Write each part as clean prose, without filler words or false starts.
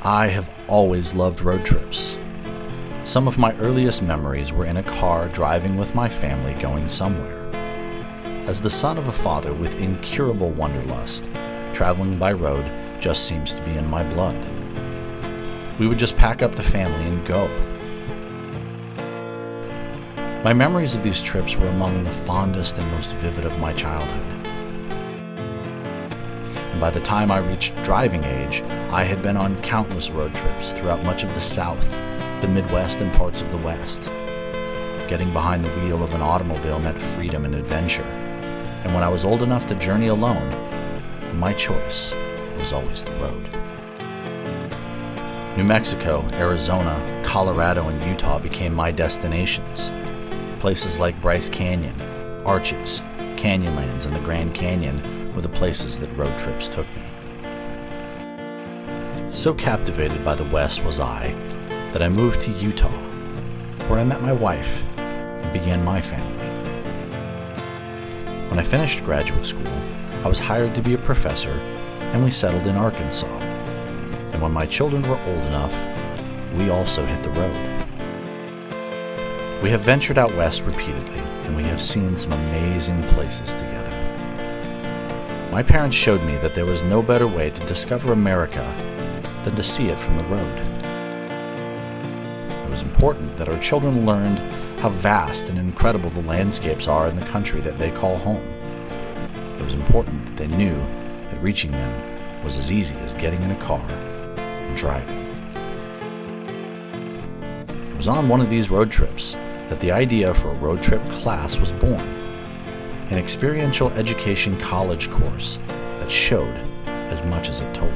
I have always loved road trips. Some of my earliest memories were in a car driving with my family going somewhere. As the son of a father with incurable wanderlust, traveling by road just seems to be in my blood. We would just pack up the family and go. My memories of these trips were among the fondest and most vivid of my childhood. And by the time I reached driving age, I had been on countless road trips throughout much of the South, the Midwest, and parts of the West. Getting behind the wheel of an automobile meant freedom and adventure, and when I was old enough to journey alone, my choice was always the road. New Mexico, Arizona, Colorado, and Utah became my destinations. Places like Bryce Canyon, Arches, Canyonlands, and the Grand Canyon were the places that road trips took me. So captivated by the West was I that I moved to Utah, where I met my wife and began my family. When I finished graduate school, I was hired to be a professor, and we settled in Arkansas. And when my children were old enough, we also hit the road. We have ventured out west repeatedly, and we have seen some amazing places together. My parents showed me that there was no better way to discover America than to see it from the road. It was important that our children learned how vast and incredible the landscapes are in the country that they call home. It was important that they knew that reaching them was as easy as getting in a car and driving. It was on one of these road trips that the idea for a road trip class was born, an experiential education college course that showed as much as it told.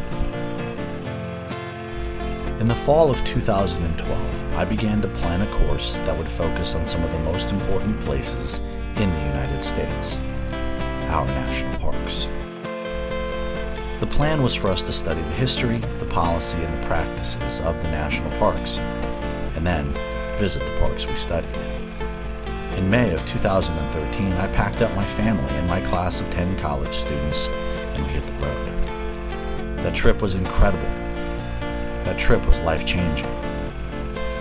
In the fall of 2012, I began to plan a course that would focus on some of the most important places in the United States, our national parks. The plan was for us to study the history, the policy, and the practices of the national parks, and then visit the parks we studied. In May of 2013, I packed up my family and my class of 10 college students, and we hit the road. That trip was incredible. That trip was life-changing.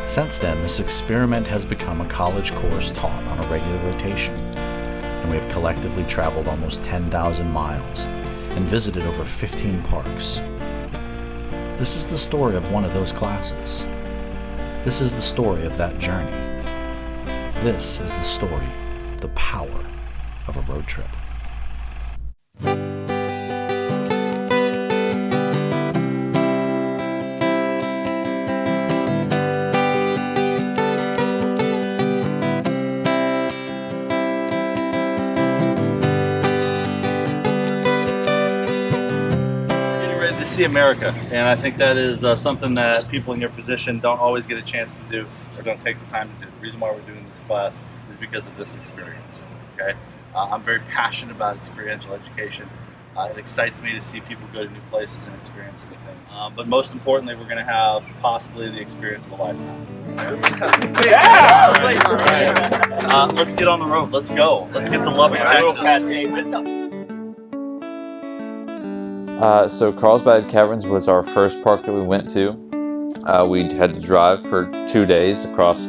Since then, this experiment has become a college course taught on a regular rotation, and we have collectively traveled almost 10,000 miles and visited over 15 parks. This is the story of one of those classes. This is the story of that journey. This is the story of the power of a road trip. See America, and I think that is something that people in your position don't always get a chance to do or don't take the time to do. The reason why we're doing this class is because of this experience. Okay, I'm very passionate about experiential education. It excites me to see people go to new places and experience new things. But most importantly, we're going to have possibly the experience of a lifetime. Yeah! Let's get on the road. Let's go. Let's get to Lubbock, Texas. So Carlsbad Caverns was our first park that we went to. We had to drive for 2 days across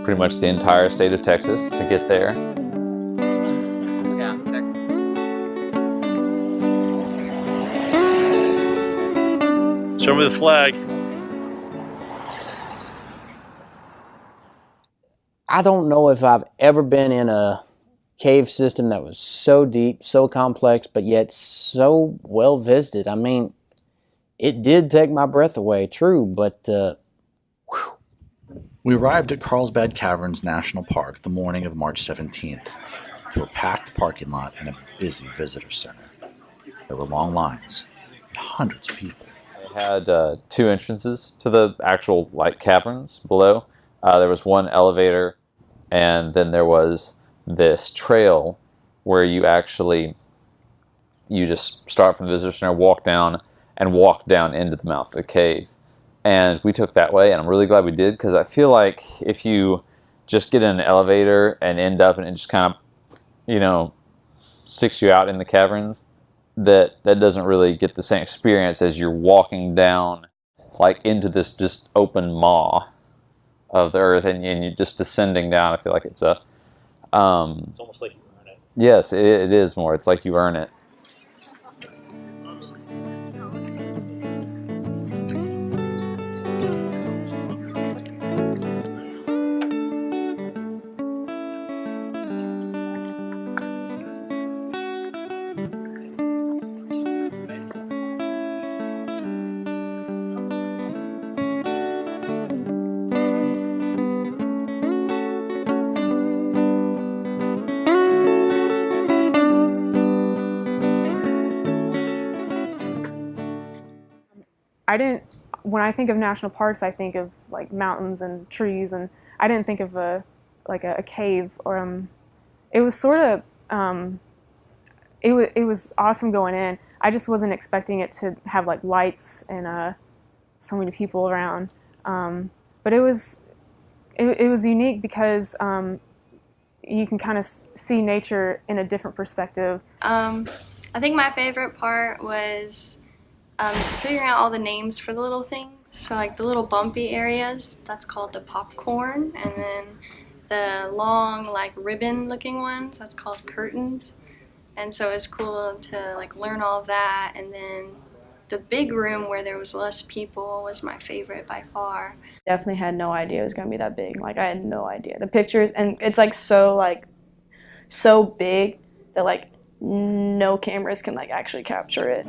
pretty much the entire state of Texas to get there. Yeah, Texas. Show me the flag. I don't know if I've ever been in a cave system that was so deep, so complex, but yet so well visited. I mean, it did take my breath away, true, but We arrived at Carlsbad Caverns National Park the morning of March 17th to a packed parking lot and a busy visitor center. There were long lines and hundreds of people. They had 2 entrances to the actual caverns below. There was one elevator, and then there was this trail where you just start from the visitor center, walk down into the mouth of the cave. And we took that way, and I'm really glad we did, because I feel like if you just get in an elevator and end up and it just kind of, sticks you out in the caverns, that doesn't really get the same experience as you're walking down like into this just open maw of the earth, and you're just descending down. I feel like it's a It's almost like you earn it. yes, it is more. It's like you earn it. When I think of national parks, I think of like mountains and trees, and I didn't think of a cave or it was sort of it was awesome going in. I just wasn't expecting it to have like lights and so many people around, but it was unique because you can kind of see nature in a different perspective. I think my favorite part was figuring out all the names for the little things. So like the little bumpy areas, that's called the popcorn, and then the long like ribbon looking ones, that's called curtains. And so it's cool to like learn all of that. And then the big room where there was less people was my favorite by far. Definitely had no idea it was gonna be that big. Like I had no idea. The pictures, and it's like so big that like no cameras can like actually capture it.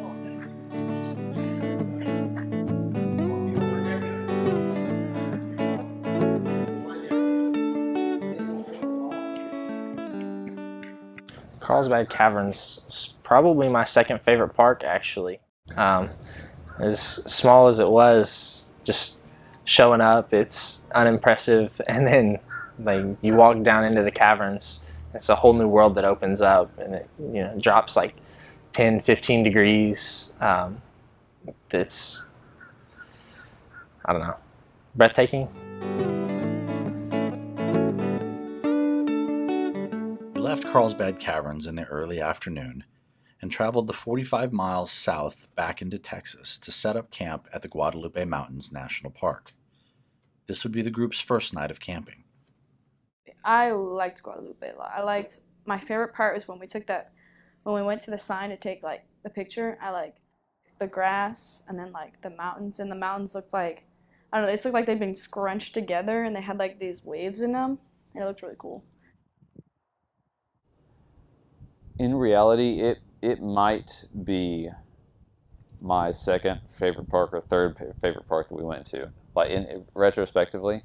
Carlsbad Caverns is probably my second favorite park, actually. As small as it was, just showing up, it's unimpressive, and then like you walk down into the caverns, it's a whole new world that opens up, and it drops like 10, 15 degrees. It's, I don't know, breathtaking. We left Carlsbad Caverns in the early afternoon and traveled the 45 miles south back into Texas to set up camp at the Guadalupe Mountains National Park. This would be the group's first night of camping. I liked Guadalupe a lot. My favorite part was when we went to the sign to take like the picture. I like the grass and then like the mountains, and the mountains looked like, I don't know, they looked like they'd been scrunched together, and they had like these waves in them, and it looked really cool. In reality, it might be my second favorite park or third favorite park that we went to, like retrospectively,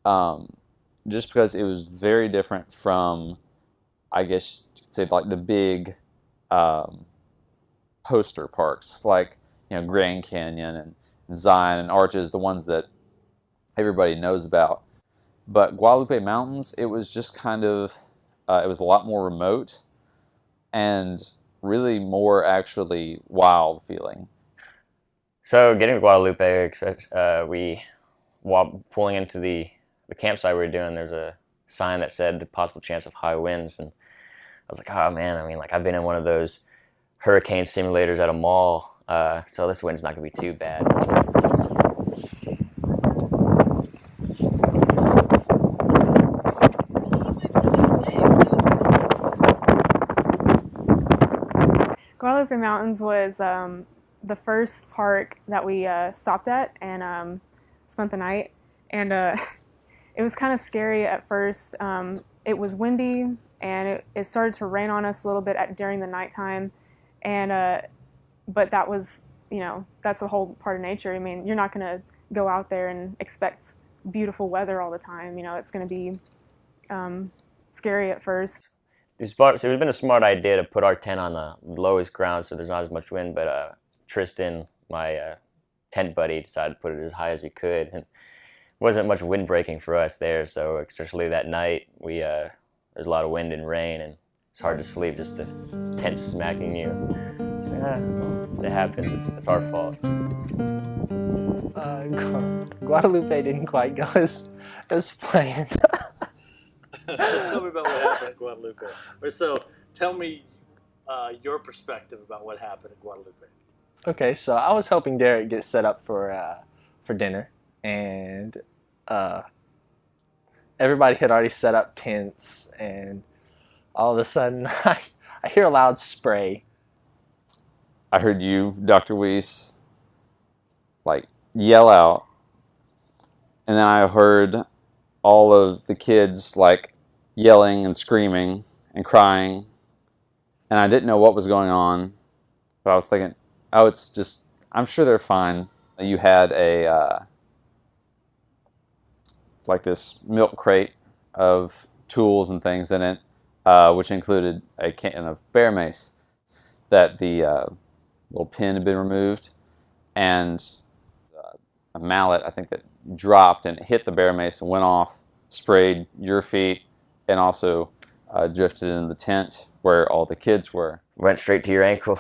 just because it was very different from, I guess you could say, like the big poster parks, like Grand Canyon and Zion and Arches, the ones that everybody knows about. But Guadalupe Mountains, it was just kind of, it was a lot more remote and really more actually wild feeling. So getting to Guadalupe, while pulling into the campsite we were doing, there's a sign that said the possible chance of high winds, and I was like, oh man, I mean, like I've been in one of those hurricane simulators at a mall, so this wind's not gonna be too bad. Guadalupe Mountains was the first park that we stopped at and spent the night, and it was kind of scary at first. It was windy, and it started to rain on us a little bit during the nighttime, and but that was, that's a whole part of nature. I mean, you're not going to go out there and expect beautiful weather all the time. It's going to be scary at first. So it would have been a smart idea to put our tent on the lowest ground so there's not as much wind, but Tristan, my tent buddy, decided to put it as high as we could. And wasn't much wind breaking for us there, so especially that night, there's a lot of wind and rain, and it's hard to sleep, just the tent smacking you. So, it happens, it's our fault. Guadalupe didn't quite go as planned. Tell me about what happened at Guadalupe. So tell me your perspective about what happened at Guadalupe. Okay, so I was helping Derek get set up for dinner, and everybody had already set up tents, and all of a sudden I hear a loud spray. I heard you, Dr. Weiss, like yell out, and then I heard all of the kids like yelling and screaming and crying, and I didn't know what was going on, but I was thinking, oh, it's just, I'm sure they're fine. You had a like this milk crate of tools and things in it, which included a can of bear mace that the little pin had been removed, and a mallet, I think, that dropped and hit the bear mace and went off, sprayed your feet, and also drifted into the tent where all the kids were. Went straight to your ankle,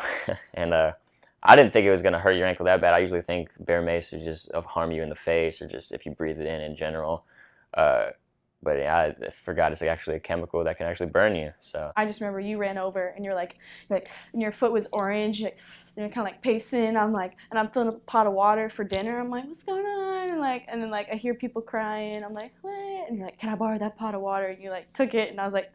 and I didn't think it was going to hurt your ankle that bad. I usually think bear mace would just harm you in the face or just if you breathe it in general. But yeah, I forgot it's actually a chemical that can actually burn you. So I just remember you ran over and you're like, and your foot was orange. You're kind of like pacing. I'm like, and I'm filling a pot of water for dinner. I'm like, what's going on? And then like I hear people crying. I'm like, what? And you're like, can I borrow that pot of water? And you like took it, and I was like,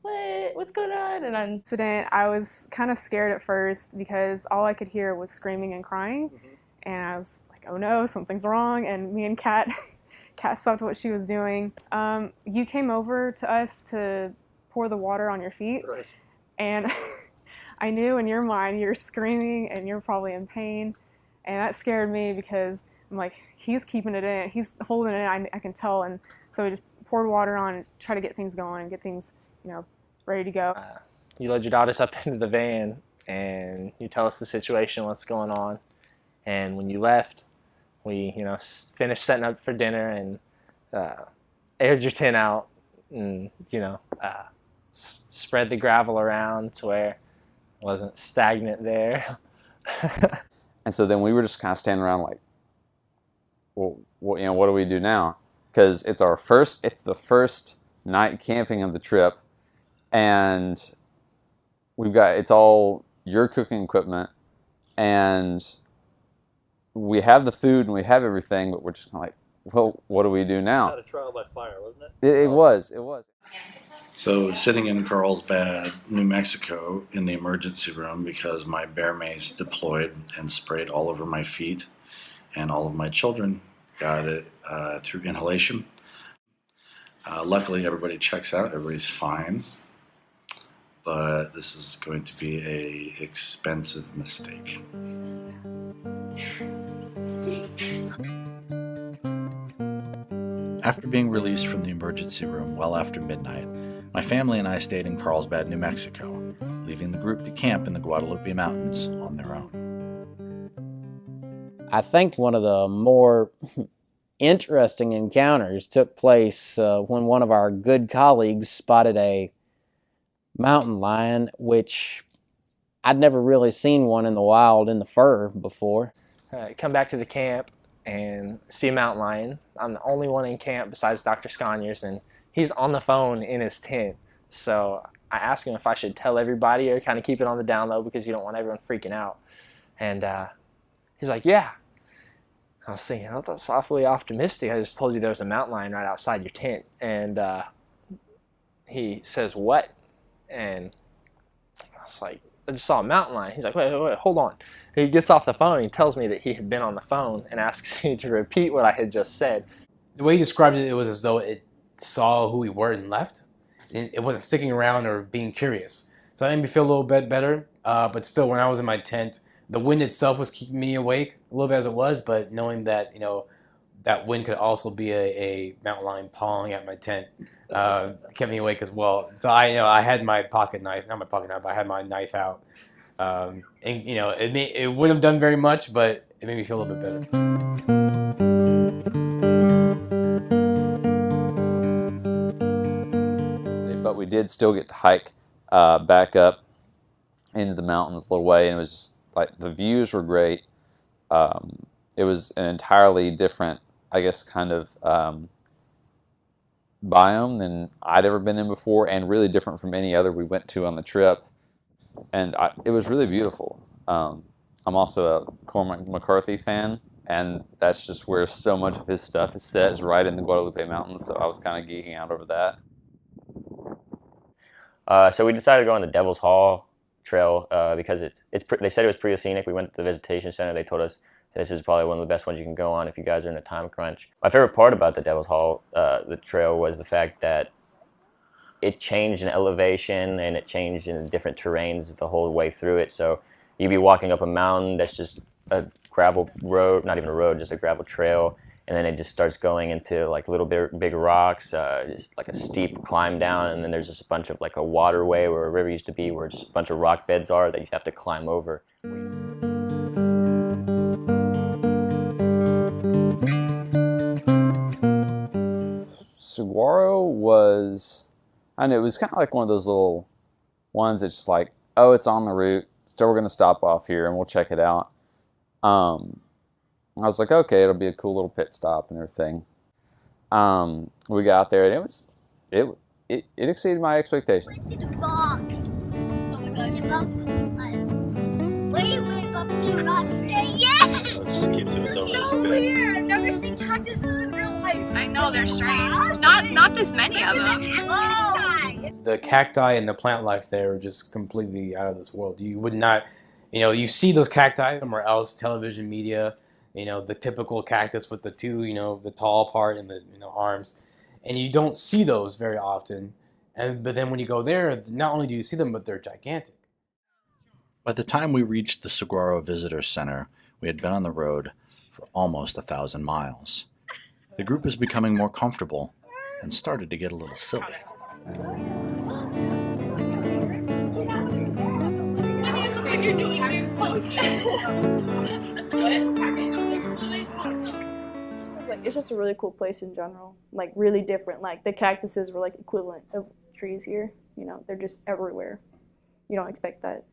what? What's going on? And I'm Incident, I was kind of scared at first because all I could hear was screaming and crying, and I was like, oh no, something's wrong. And me and Kat stopped what she was doing. You came over to us to pour the water on your feet, Right. and I knew in your mind you're screaming and you're probably in pain, and that scared me because I'm like, he's keeping it in, he's holding it in, I can tell. And so we just poured water on and try to get things going and get things, ready to go. You load your daughters up into the van, and you tell us the situation, what's going on. And when you left, we finished setting up for dinner and aired your tent out, and spread the gravel around to where it wasn't stagnant there. And so then we were just kind of standing around like, well, what do we do now? Because it's the first night camping of the trip, and it's all your cooking equipment, and we have the food and we have everything, but we're just kind of like, well, what do we do now? Not a trial by fire, wasn't it? It was. So sitting in Carlsbad, New Mexico, in the emergency room because my bear mace deployed and sprayed all over my feet, and all of my children got it through inhalation. Luckily, everybody checks out. Everybody's fine. But this is going to be a expensive mistake. After being released from the emergency room well after midnight, my family and I stayed in Carlsbad, New Mexico, leaving the group to camp in the Guadalupe Mountains on their own. I think one of the more interesting encounters took place when one of our good colleagues spotted a mountain lion, which I'd never really seen one in the wild in the fur before. Come back to the camp and see a mountain lion. I'm the only one in camp besides Dr. Sconyers, and he's on the phone in his tent. So I asked him if I should tell everybody or kind of keep it on the down low because you don't want everyone freaking out. And he's like, yeah. I was thinking, oh, that's awfully optimistic. I just told you there was a mountain lion right outside your tent. And he says, what? And I was like, I just saw a mountain lion. He's like, wait, hold on. He gets off the phone and he tells me that he had been on the phone and asks me to repeat what I had just said. The way you described it, it was as though it saw who we were and left. It wasn't sticking around or being curious. So that made me feel a little bit better. But still, when I was in my tent, the wind itself was keeping me awake a little bit as it was, but knowing that, that wind could also be a mountain lion pawing at my tent kept me awake as well. So I had my pocket knife, not my pocket knife, but I had my knife out. And it wouldn't have done very much, but it made me feel a little bit better. But we did still get to hike back up into the mountains a little way, and it was just like the views were great. It was an entirely different, I guess, kind of biome than I'd ever been in before, and really different from any other we went to on the trip. And it was really beautiful. I'm also a Cormac McCarthy fan, and that's just where so much of his stuff is set, is right in the Guadalupe Mountains, so I was kind of geeking out over that. So we decided to go on the Devil's Hall Trail because they said it was pretty scenic. We went to the visitation center. They told us this is probably one of the best ones you can go on if you guys are in a time crunch. My favorite part about the Devil's Hall, the trail, was the fact that it changed in elevation and it changed in different terrains the whole way through it. So you'd be walking up a mountain that's just a gravel road, not even a road, just a gravel trail, and then it just starts going into like little big rocks, just like a steep climb down, and then there's just a bunch of like a waterway where a river used to be, where just a bunch of rock beds are that you have to climb over. Saguaro was, I know, it was kind of like one of those little ones that's just like, oh, it's on the route, so we're going to stop off here and we'll check it out. I was like, okay, it'll be a cool little pit stop and everything. We got out there and it exceeded my expectations. Oh my gosh, Wait, up to rocks. Say yes! It just keeps it its own So little spin. weird. I've never seen cactuses in real life. I know, they're strange. Not this many of them. Whoa! The cacti and the plant life there are just completely out of this world. You would not, you see those cacti somewhere else, television media, the typical cactus with the two, the tall part and the arms, and you don't see those very often. But then when you go there, not only do you see them, but they're gigantic. By the time we reached the Saguaro Visitor Center, we had been on the road for almost 1,000 miles. The group was becoming more comfortable and started to get a little silly. It's just a really cool place in general. Like really different. Like the cactuses were like equivalent of trees here. They're just everywhere. You don't expect that.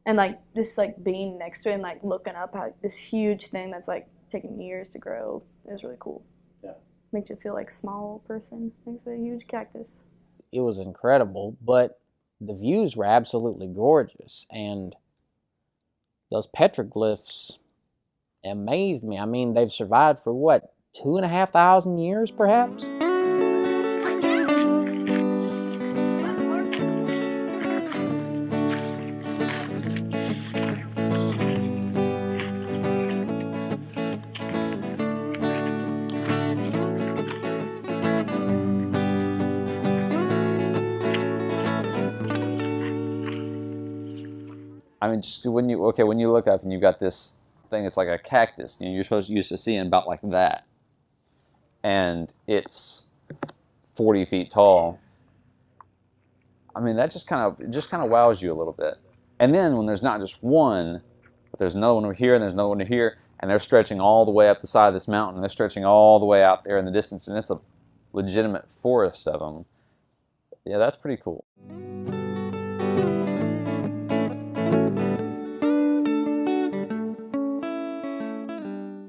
And like just like being next to it and like looking up at this huge thing that's like taking years to grow is really cool. Yeah. Makes you feel like a small person next to a huge cactus. It was incredible, but the views were absolutely gorgeous, and those petroglyphs amazed me. I mean, they've survived for what, 2,500 years perhaps? I mean, just when you look up and you've got this thing, it's like a cactus. You're used to seeing about like that, and it's 40 feet tall. I mean, that just kind of wows you a little bit. And then when there's not just one, but there's another one over here and there's another one over here, and they're stretching all the way up the side of this mountain, and they're stretching all the way out there in the distance, and it's a legitimate forest of them. Yeah, that's pretty cool.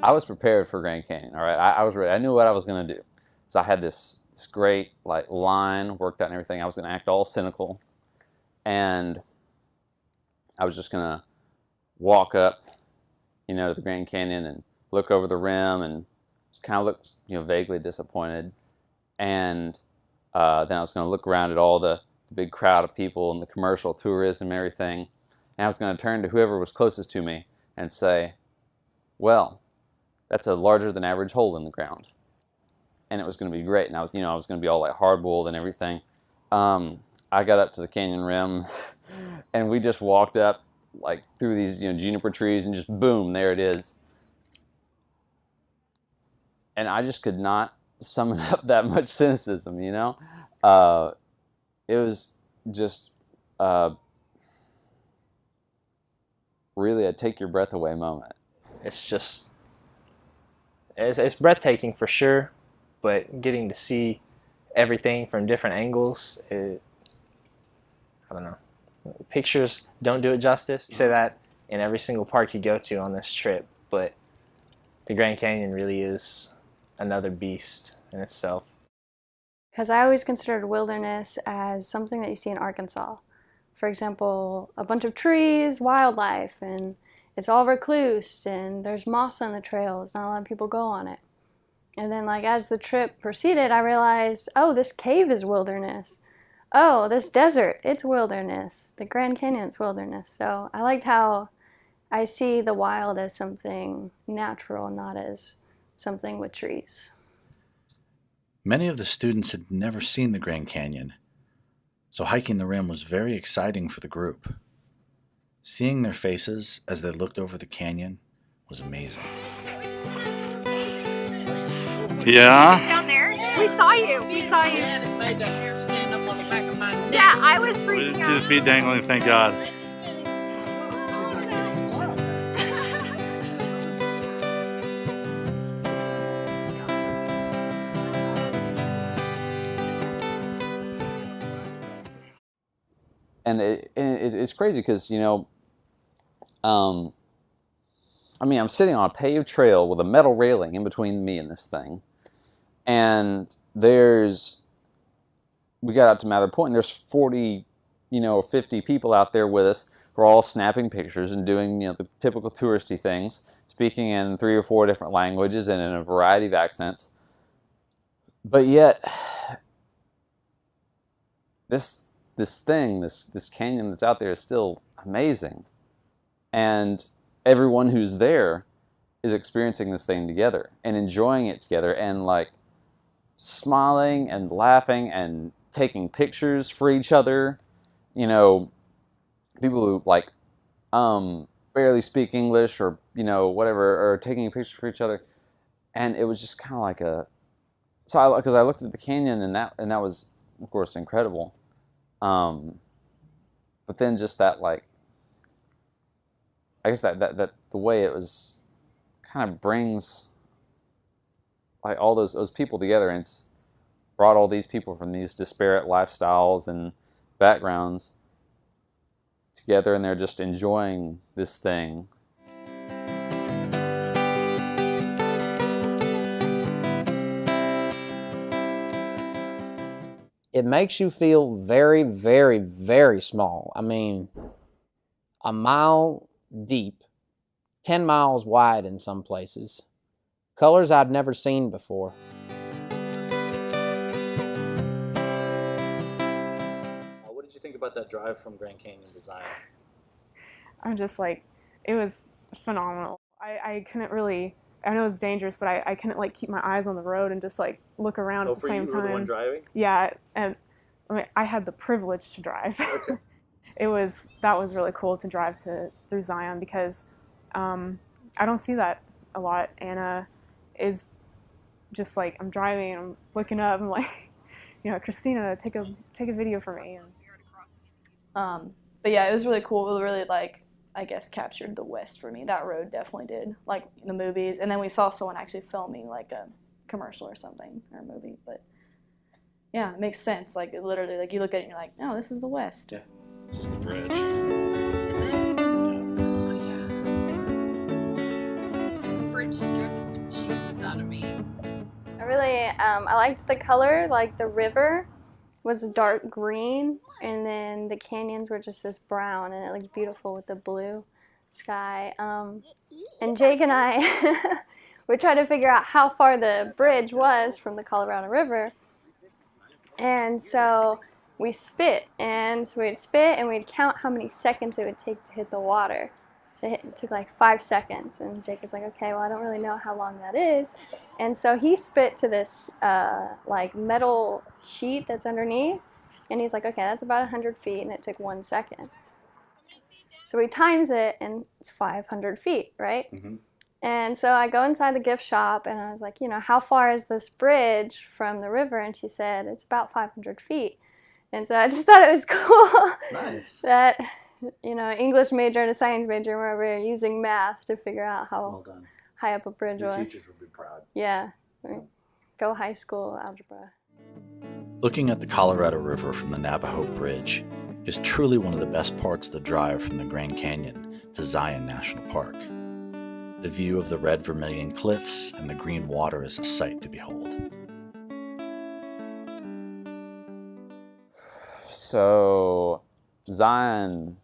I was prepared for Grand Canyon, all right? I was ready. I knew what I was going to do. So I had this great like line worked out and everything. I was going to act all cynical, and I was just going to walk up, to the Grand Canyon and look over the rim and just kind of look, vaguely disappointed. And then I was going to look around at all the big crowd of people and the commercial tourism and everything. And I was going to turn to whoever was closest to me and say, well, that's a larger than average hole in the ground. And it was going to be great. And I was going to be all like hard-boiled and everything. I got up to the canyon rim and we just walked up like through these, juniper trees, and just boom, there it is. And I just could not summon up that much cynicism, It was just really a take your breath away moment. It's breathtaking for sure, but getting to see everything from different angles, I don't know. Pictures don't do it justice. You say that in every single park you go to on this trip, but the Grand Canyon really is another beast in itself. Because I always considered wilderness as something that you see in Arkansas. For example, a bunch of trees, wildlife, and it's all recluse and there's moss on the trails. Not a lot of people go on it. And then like as the trip proceeded, I realized, oh, this cave is wilderness. Oh, this desert, it's wilderness. The Grand Canyon's wilderness. So I liked how I see the wild as something natural, not as something with trees. Many of the students had never seen the Grand Canyon, so hiking the rim was very exciting for the group. Seeing their faces as they looked over the canyon was amazing. Yeah? Down there? We saw you. We saw you. Made that hair stand up on the back of my neck. Yeah, I was We freaking didn't see the out. feet dangling, thank God. And it's crazy because, you know, I mean, I'm sitting on a paved trail with a metal railing in between me and this thing. And we got out to Mather Point, and there's 40, 50 people out there with us who are all snapping pictures and doing, the typical touristy things, speaking in 3 or 4 different languages and in a variety of accents. But yet, this canyon that's out there is still amazing. And everyone who's there is experiencing this thing together and enjoying it together and like smiling and laughing and taking pictures for each other. People who like barely speak English or whatever are taking a picture for each other, and it was just kind of like because I looked at the canyon and that was of course incredible, but then just that like I guess that the way it was kind of brings like all those people together, and it's brought all these people from these disparate lifestyles and backgrounds together, and they're just enjoying this thing. It makes you feel very, very, very small. I mean, a mile deep, 10 miles wide in some places. Colors I'd never seen before. What did you think about that drive from Grand Canyon to Zion? I'm just like, it was phenomenal. I couldn't really, I know it's dangerous, but I couldn't like keep my eyes on the road and just like look around at the same time. You were the one driving? Yeah, and I had the privilege to drive. Okay. That was really cool to drive through Zion because I don't see that a lot. Anna is just like, I'm driving and I'm looking up, I'm like, Christina, take a video for me. But yeah, it was really cool. It really I guess captured the West for me. That road definitely did, like the movies. And then we saw someone actually filming like a commercial or something, or a movie. But yeah, it makes sense. Like it literally, like you look at it and you're like, no, this is the West. Yeah, it's just the bridge. This bridge scared the bejesus out of me. I liked the color, like the river was dark green, and then the canyons were just this brown, and it looked beautiful with the blue sky. And Jake and I we tried to figure out how far the bridge was from the Colorado River, and so we spit, and we'd count how many seconds it would take to hit the water. It took like 5 seconds, and Jake was like, okay, well, I don't really know how long that is. And so he spit to this like metal sheet that's underneath, and he's like, okay, that's about 100 feet, and it took 1 second. So he times it, and it's 500 feet, right? Mm-hmm. And so I go inside the gift shop, and I was like, how far is this bridge from the river? And she said, it's about 500 feet. And so I just thought it was cool. Nice. That, English major and a science major where we're using math to figure out how high up a bridge Your was. teachers would be proud. Yeah. Go high school algebra. Looking at the Colorado River from the Navajo Bridge is truly one of the best parts of the drive from the Grand Canyon to Zion National Park. The view of the red Vermilion cliffs and the green water is a sight to behold. So Zion,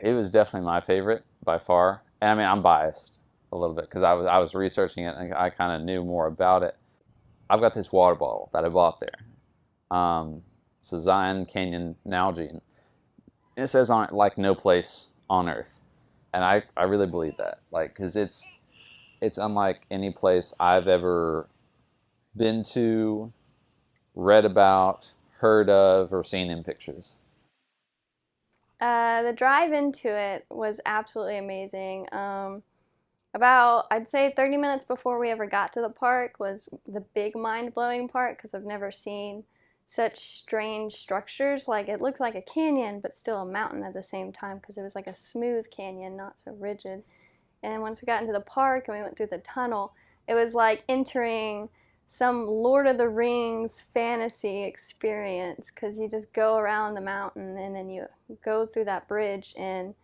it was definitely my favorite by far. And I mean, I'm biased a little bit because I was researching it and I kind of knew more about it. I've got this water bottle that I bought there. It's a Zion Canyon Nalgene. It says on it, like, no place on earth. And I really believe that. Like, because it's unlike any place I've ever been to, read about, heard of, or seen in pictures. The drive into it was absolutely amazing. About, I'd say 30 minutes before we ever got to the park was the big mind-blowing part because I've never seen such strange structures. Like, it looks like a canyon but still a mountain at the same time because it was like a smooth canyon, not so rigid. And once we got into the park and we went through the tunnel, it was like entering some Lord of the Rings fantasy experience because you just go around the mountain and then you go through that bridge and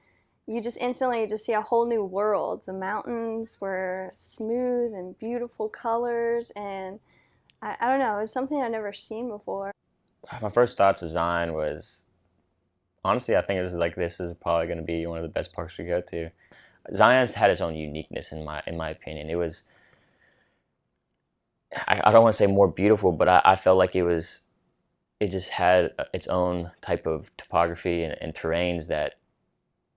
you just instantly just see a whole new world. The mountains were smooth and beautiful colors, and I don't know, it was something I'd never seen before. My first thoughts of Zion was, honestly, I think this is probably going to be one of the best parks we go to. Zion's had its own uniqueness in my opinion. It was, I don't want to say more beautiful, but I felt like it just had its own type of topography and terrains that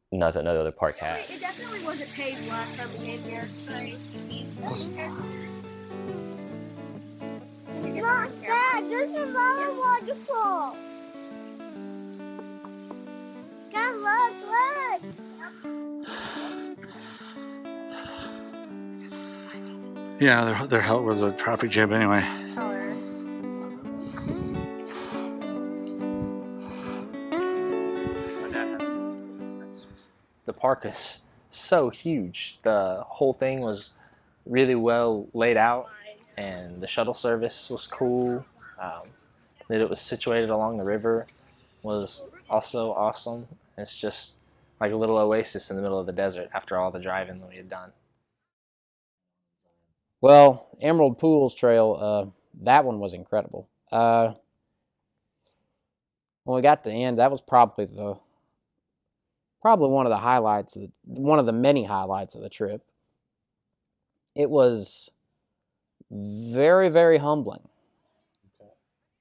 no other park had. It definitely wasn't paved last time we came here. Look, Dad, there's another waterfall. Dad, look. Yeah, they're helped with a traffic jam anyway. The park is so huge. The whole thing was really well laid out, and the shuttle service was cool. That it was situated along the river was also awesome. It's just like a little oasis in the middle of the desert after all the driving that we had done. Well, Emerald Pools Trail, that one was incredible. When we got to the end, that was probably one of the highlights, one of the many highlights of the trip. It was very, very humbling. Okay.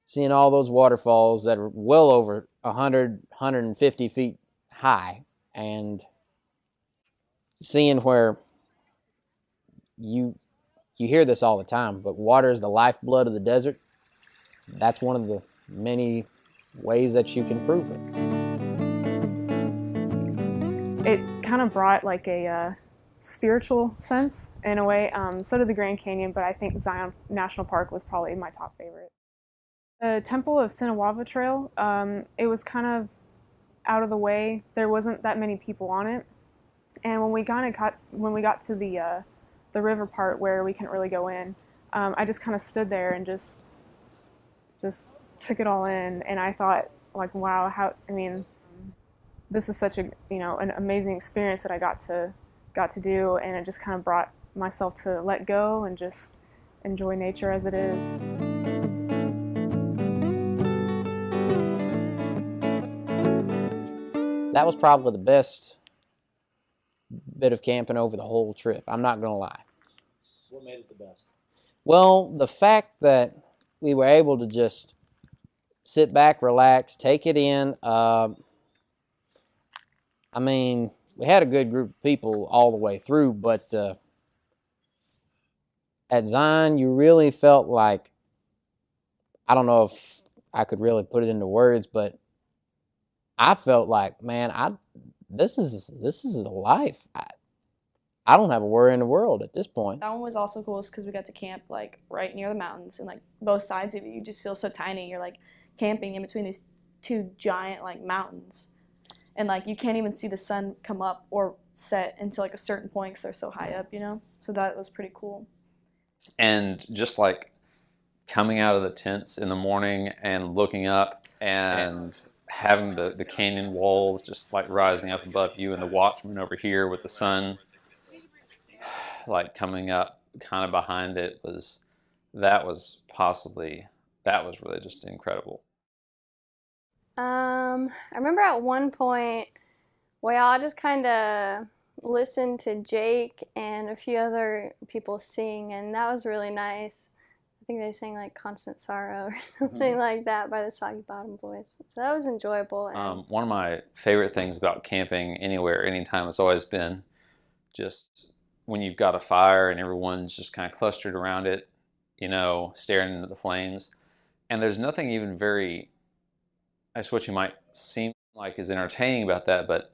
Seeing all those waterfalls that are well over 100, 150 feet high, and seeing where you hear this all the time, but water is the lifeblood of the desert. That's one of the many ways that you can prove it. It kind of brought like a spiritual sense in a way. So did the Grand Canyon, but I think Zion National Park was probably my top favorite. The Temple of Sinawava Trail, it was kind of out of the way. There wasn't that many people on it. And when we got to the river part where we couldn't really go in, I just kind of stood there and just took it all in. And I thought, like, wow, this is such an amazing experience that I got to do, and it just kind of brought myself to let go and just enjoy nature as it is. That was probably the best bit of camping over the whole trip. I'm not going to lie. What made it the best? Well, the fact that we were able to just sit back, relax, take it in. We had a good group of people all the way through, but at Zion, you really felt like, I don't know if I could really put it into words, but I felt like, man, this is the life. I don't have a worry in the world at this point. That one was also cool because we got to camp like right near the mountains, and like both sides of you just feel so tiny. You're like camping in between these two giant like mountains. And like you can't even see the sun come up or set until like a certain point because they're so high up, So that was pretty cool. And just like coming out of the tents in the morning and looking up and having the canyon walls just like rising up above you, and the watchman over here with the sun like coming up kind of behind it, that was really just incredible. I remember at one point Well, I just kind of listened to Jake and a few other people sing, and that was really nice. I think they sang like Constant Sorrow or something like that by the Soggy Bottom Boys. So that was enjoyable. And One of my favorite things about camping anywhere, anytime, has always been just when you've got a fire and everyone's just kind of clustered around it, you know, staring into the flames. And there's nothing even very, that's what you might seem like is entertaining about that, but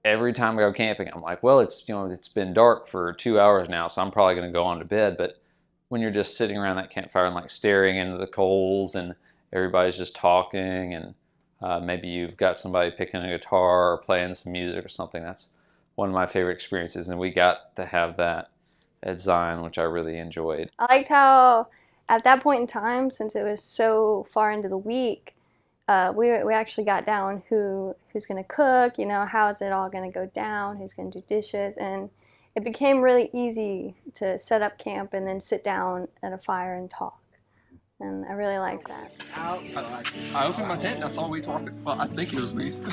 every time I go camping, I'm like, well, it's, you know, it's been dark for 2 hours now, so I'm probably going to go on to bed. But when you're just sitting around that campfire and like staring into the coals and everybody's just talking and maybe you've got somebody picking a guitar or playing some music or something, that's one of my favorite experiences. And we got to have that at Zion, which I really enjoyed. I liked how at that point in time, since it was so far into the week, we actually got down who's going to cook, you know, how is it all going to go down, who's going to do dishes, and it became really easy to set up camp and then sit down at a fire and talk. And I really like that. I opened my tent and I saw Weast walking. Well, I think it was Weast. He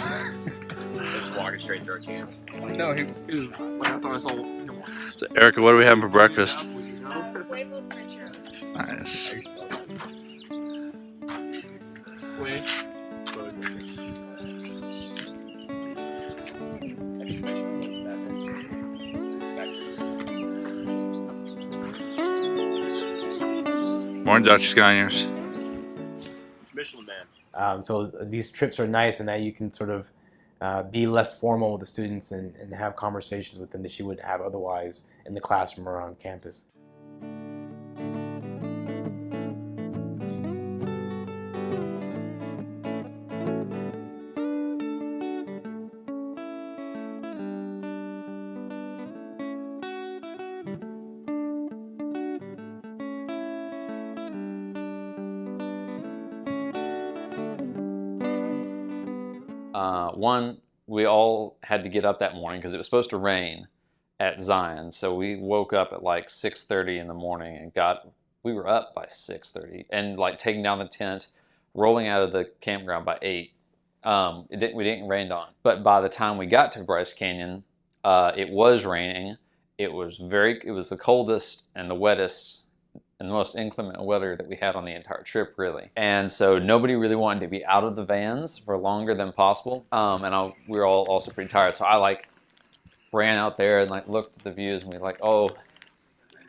was walking straight through our camp. No, he was. Like, I thought I saw him. So, Erica, what are we having for breakfast? Huevos rancheros. Nice. Wait. Morning, Dr. Scaniers. Michelin Man. So these trips are nice in that you can sort of be less formal with the students and have conversations with them that you would have otherwise in the classroom or on campus. One, we all had to get up that morning because it was supposed to rain at Zion. So we woke up at like 6:30 in the morning and we were up by 6:30 and like taking down the tent, rolling out of the campground by 8. We didn't rain on. But by the time we got to Bryce Canyon, it was raining. It was the coldest and the wettest and the most inclement weather that we had on the entire trip, really. And so nobody really wanted to be out of the vans for longer than possible. We were all also pretty tired. So I ran out there and looked at the views and we were like, oh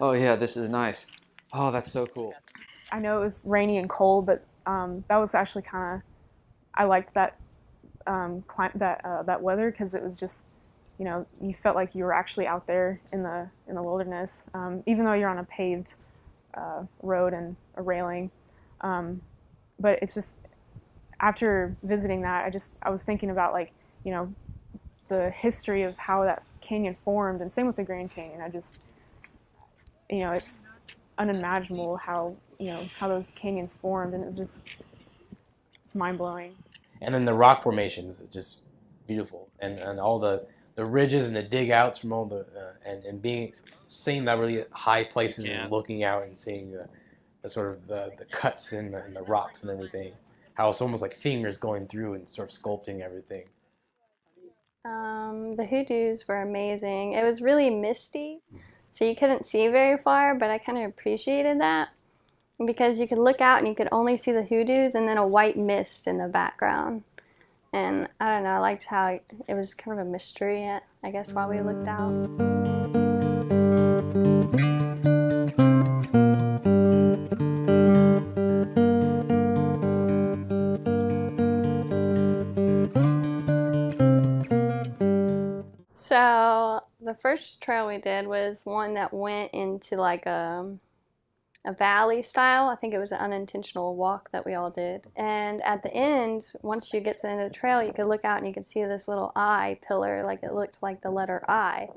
yeah, this is nice. Oh, that's so cool. I know it was rainy and cold, but that was actually I liked that that weather because it was just, you know, you felt like you were actually out there in the wilderness, even though you're on a paved road and a railing. But it's just, after visiting that, I was thinking about you know, the history of how that canyon formed, and same with the Grand Canyon. You know, it's unimaginable how those canyons formed, and it's mind-blowing. And then the rock formations is just beautiful, and all the ridges and the dig outs from all the seeing that really high places and looking out and seeing the sort of the cuts in the rocks and everything, how it's almost like fingers going through and sort of sculpting everything. The hoodoos were amazing. It was really misty, so you couldn't see very far, but I kind of appreciated that because you could look out and you could only see the hoodoos and then a white mist in the background. And I don't know, I liked how it was kind of a mystery, I guess, while we looked out. So the first trail we did was one that went into a valley style. I think it was an unintentional walk that we all did. And at the end, once you get to the end of the trail, you could look out and you could see this little I pillar, like it looked like the letter I,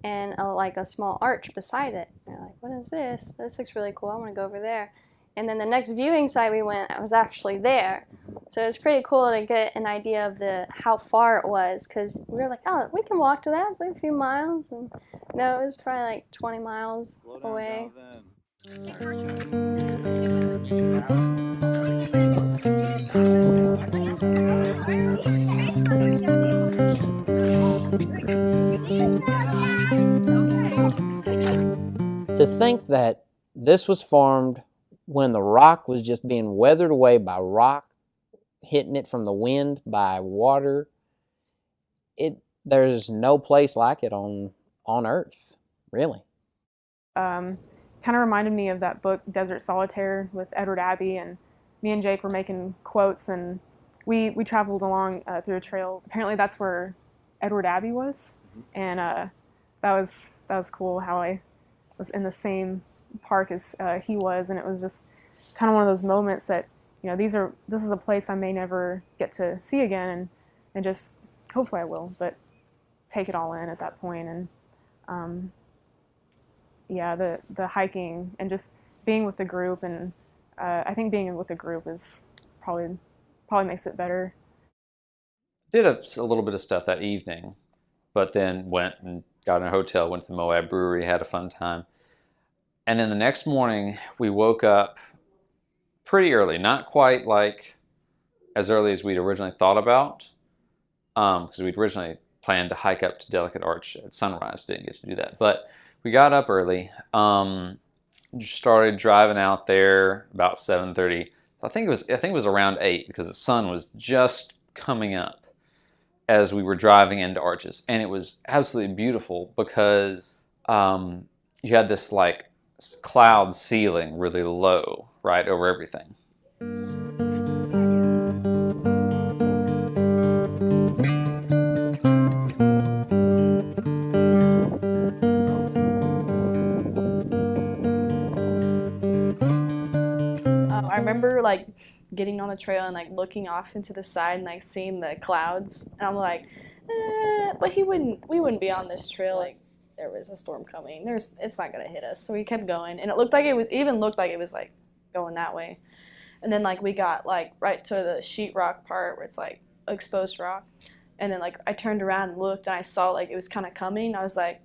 and a small arch beside it. And you're like, what is this? This looks really cool. I want to go over there. And then the next viewing site we went, I was actually there. So it was pretty cool to get an idea of how far it was, because we were like, oh, we can walk to that. It's like a few miles. And no, it was probably like 20 miles away. To think that this was formed when the rock was just being weathered away by rock, hitting it from the wind, by water, there's no place like it on Earth, really. Kind of reminded me of that book, Desert Solitaire, with Edward Abbey, and me and Jake were making quotes, and we traveled along through a trail. Apparently that's where Edward Abbey was, and that was cool how I was in the same park as he was, and it was just kind of one of those moments that, you know, this is a place I may never get to see again, and just hopefully I will, but take it all in at that point. And yeah, the hiking and just being with the group, and I think being with the group is probably makes it better. Did a little bit of stuff that evening, but then went and got in a hotel, went to the Moab Brewery, had a fun time. And then the next morning, we woke up pretty early, not quite like as early as we'd originally thought about, because we'd originally planned to hike up to Delicate Arch at sunrise. Didn't get to do that, but we got up early. Started driving out there about 7:30. So I think it was around 8, because the sun was just coming up as we were driving into Arches, and it was absolutely beautiful because you had this like cloud ceiling really low right over everything. I remember like getting on the trail and like looking off into the side and like seeing the clouds, and I'm like, but we wouldn't be on this trail like there was a storm coming. It's not gonna hit us. So we kept going, and it looked like it was like going that way. And then like we got like right to the sheetrock part where it's like exposed rock, and then like I turned around and looked, and I saw like it was kind of coming. I was like,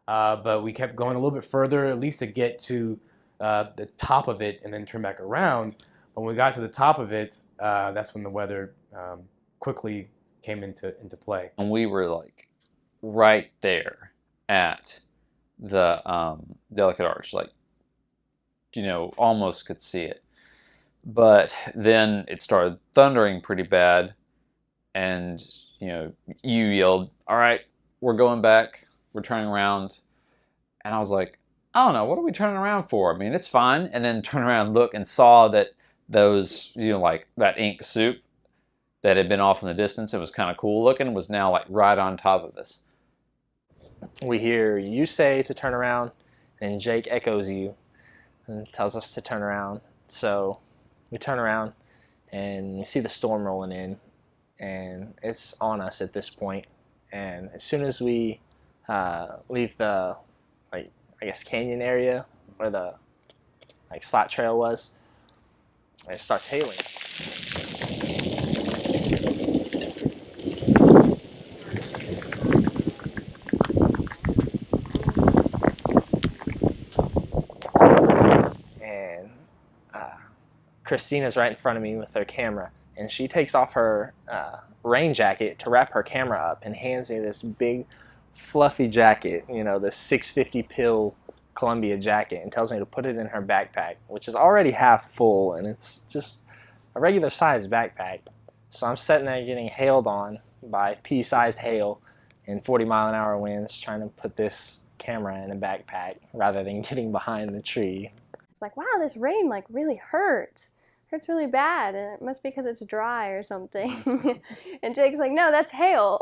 But we kept going a little bit further, at least to get to the top of it, and then turn back around. But when we got to the top of it, that's when the weather quickly came into play. And we were like right there at the Delicate Arch, like, you know, almost could see it. But then it started thundering pretty bad, and you know, you yelled, "All right, we're going back, we're turning around." And I was like, I don't know, what are we turning around for? I mean, it's fine. And then turn around and look and saw that those, you know, like that ink soup that had been off in the distance, it was kind of cool looking, was now like right on top of us. We hear you say to turn around, and Jake echoes you and tells us to turn around. So we turn around and we see the storm rolling in, and it's on us at this point. And as soon as we leave the, like, I guess canyon area where the like slot trail was, it starts hailing. And Christina's right in front of me with her camera, and she takes off her rain jacket to wrap her camera up and hands me this big fluffy jacket, you know, this 650 pill Columbia jacket, and tells me to put it in her backpack, which is already half full, and it's just a regular sized backpack. So I'm sitting there getting hailed on by pea-sized hail and 40-mile-an-hour winds, trying to put this camera in a backpack rather than getting behind the tree. It's like, wow, this rain like really hurts. Hurts really bad, and it must be because it's dry or something. And Jake's like, no, that's hail.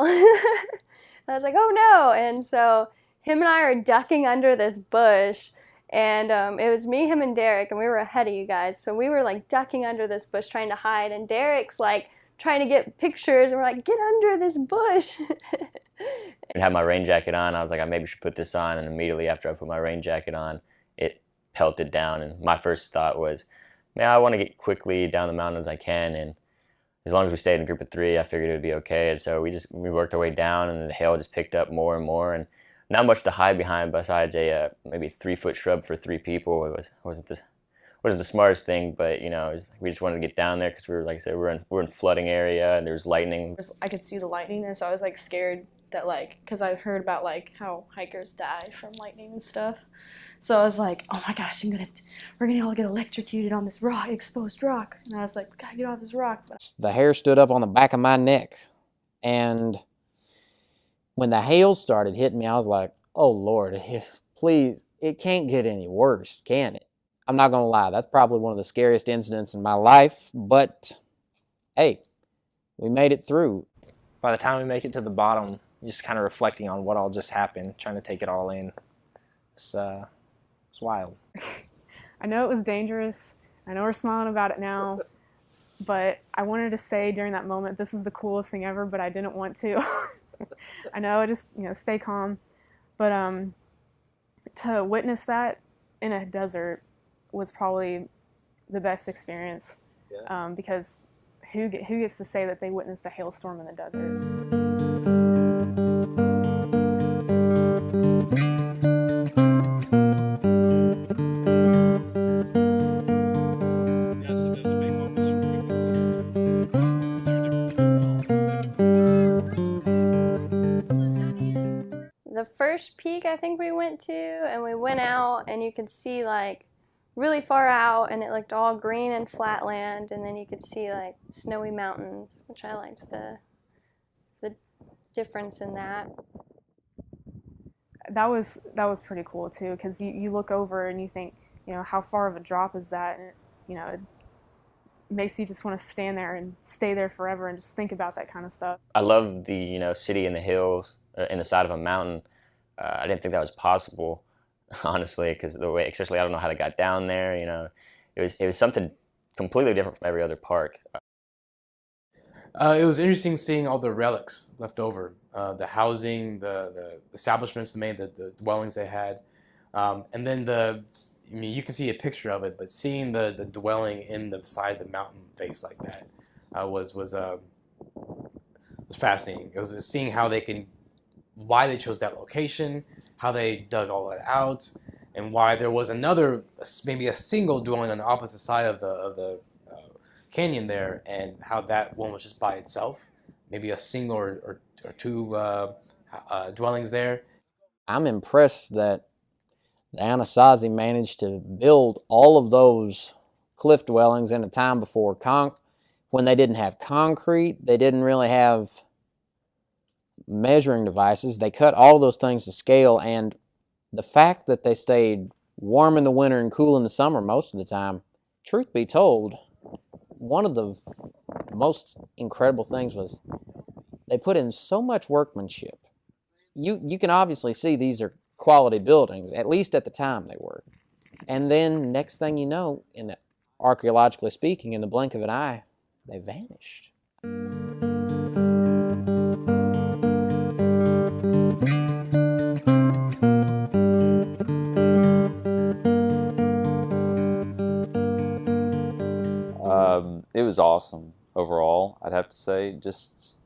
I was like, oh no. And so him and I are ducking under this bush, and it was me, him, and Derek, and we were ahead of you guys. So we were like ducking under this bush trying to hide, and Derek's like trying to get pictures, and we're like, get under this bush. I had my rain jacket on. I was like, I maybe should put this on, and immediately after I put my rain jacket on, it pelted down, and my first thought was, man, I want to get quickly down the mountain as I can, and as long as we stayed in a group of 3, I figured it would be okay. And so we worked our way down, and the hail just picked up more and more, and not much to hide behind besides a maybe 3-foot shrub for 3 people. It wasn't the smartest thing, but you know, we just wanted to get down there because we were, like I said, we're in flooding area, and there was lightning. I could see the lightning, and so I was like scared that like, because I heard about like how hikers die from lightning and stuff. So I was like, oh my gosh, we're gonna all get electrocuted on this rock, exposed rock. And I was like, we gotta get off this rock. The hair stood up on the back of my neck. And when the hail started hitting me, I was like, oh Lord, please, it can't get any worse, can it? I'm not gonna lie, that's probably one of the scariest incidents in my life, but hey, we made it through. By the time we make it to the bottom, just kind of reflecting on what all just happened, trying to take it all in. It's wild. I know it was dangerous. I know we're smiling about it now, but I wanted to say during that moment, this is the coolest thing ever, but I didn't want to. I know, just, stay calm. But to witness that in a desert was probably the best experience, because who gets to say that they witnessed a hailstorm in the desert? The first peak I think we went to, and we went out and you could see like really far out and it looked all green and flat land, and then you could see like snowy mountains, which I liked the difference in that. That was pretty cool too, because you look over and you think, how far of a drop is that, and it makes you just want to stand there and stay there forever and just think about that kind of stuff. I love the city in the hills, in the side of a mountain. I didn't think that was possible, honestly, because the way, especially I don't know how they got down there. It was something completely different from every other park. It was interesting seeing all the relics left over, the housing, the establishments they made, the dwellings they had, and then you can see a picture of it, but seeing the dwelling in the side of the mountain face like that was fascinating. It was seeing how why they chose that location, how they dug all that out, and why there was maybe a single dwelling on the opposite side of the canyon there, and how that one was just by itself, maybe a single or two dwellings there. I'm impressed that the Anasazi managed to build all of those cliff dwellings in a time before when they didn't have concrete, they didn't really have measuring devices. They cut all those things to scale, and the fact that they stayed warm in the winter and cool in the summer most of the time, truth be told, one of the most incredible things was they put in so much workmanship. You can obviously see these are quality buildings, at least at the time they were. And then next thing you know, archaeologically speaking, in the blink of an eye, they vanished. It was awesome overall, I'd have to say. Just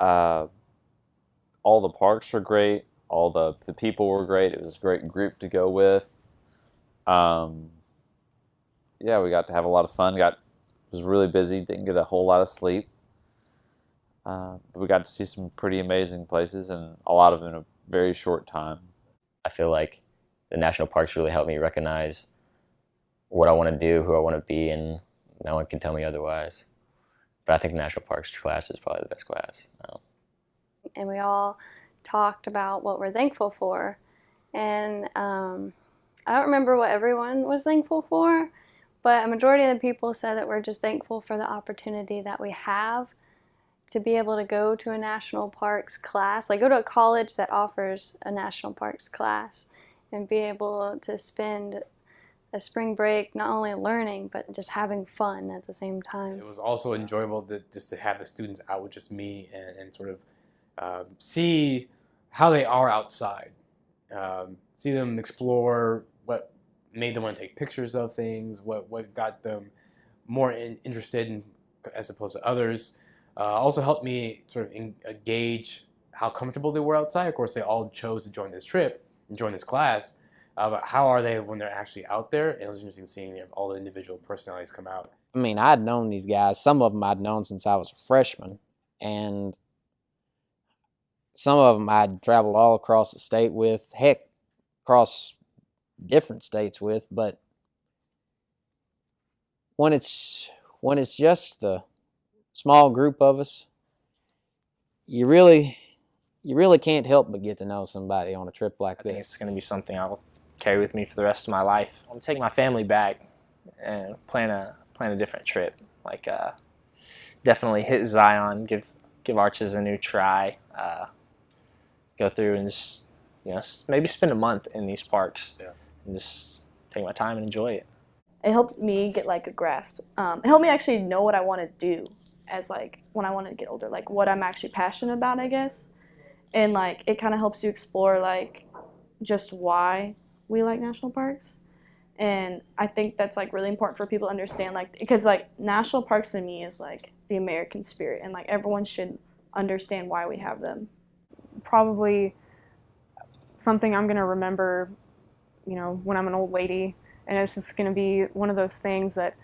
all the parks were great. All the people were great. It was a great group to go with. Yeah, we got to have a lot of fun. Was really busy. Didn't get a whole lot of sleep. But we got to see some pretty amazing places, and a lot of them in a very short time. I feel like the national parks really helped me recognize what I want to do, who I want to be, and no one can tell me otherwise. But I think the national parks class is probably the best class. And we all talked about what we're thankful for. And I don't remember what everyone was thankful for, but a majority of the people said that we're just thankful for the opportunity that we have to be able to go to a national parks class, like go to a college that offers a national parks class, and be able to spend a spring break not only learning but just having fun at the same time. It was also enjoyable just to have the students out with just me and sort of see how they are outside, see them explore what made them want to take pictures of things, what got them more interested in, as opposed to others. Also helped me sort of gauge how comfortable they were outside. Of course, they all chose to join this trip and join this class. But how are they when they're actually out there? And it was interesting seeing all the individual personalities come out. I mean, I'd known these guys. Some of them I'd known since I was a freshman. And some of them I'd traveled all across the state with, heck, across different states with, but when it's just the small group of us, you really can't help but get to know somebody on a trip like I think this. it's going to be something I'll carry with me for the rest of my life. I'm going to take my family back and plan a different trip. Like definitely hit Zion, give Arches a new try. Go through and just maybe spend a month in these parks and just take my time and enjoy it. It helped me get like a grasp. It helped me actually know what I want to do as like when I want to get older, like what I'm actually passionate about, I guess. And like it kind of helps you explore like just why we like national parks. And I think that's like really important for people to understand, like, because like national parks to me is like the American spirit, and like everyone should understand why we have them. Probably something I'm gonna remember, when I'm an old lady, and it's just gonna be one of those things that,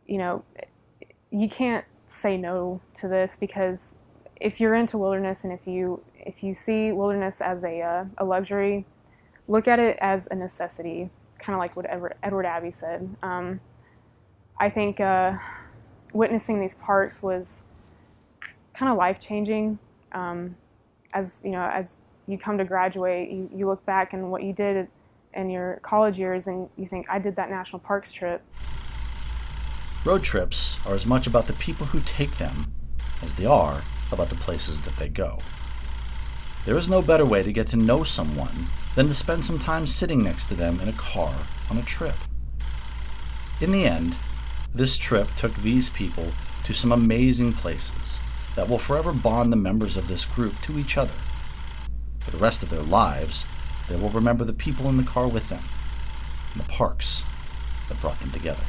you can't say no to this, because if you're into wilderness and if you see wilderness as a luxury, look at it as a necessity, kind of like what Edward Abbey said. I think witnessing these parks was kind of life-changing. As you come to graduate, you look back and what you did in your college years, and you think, I did that national parks trip. Road trips are as much about the people who take them as they are about the places that they go. There is no better way to get to know someone than to spend some time sitting next to them in a car on a trip. In the end, this trip took these people to some amazing places that will forever bond the members of this group to each other. For the rest of their lives, they will remember the people in the car with them and the parks that brought them together.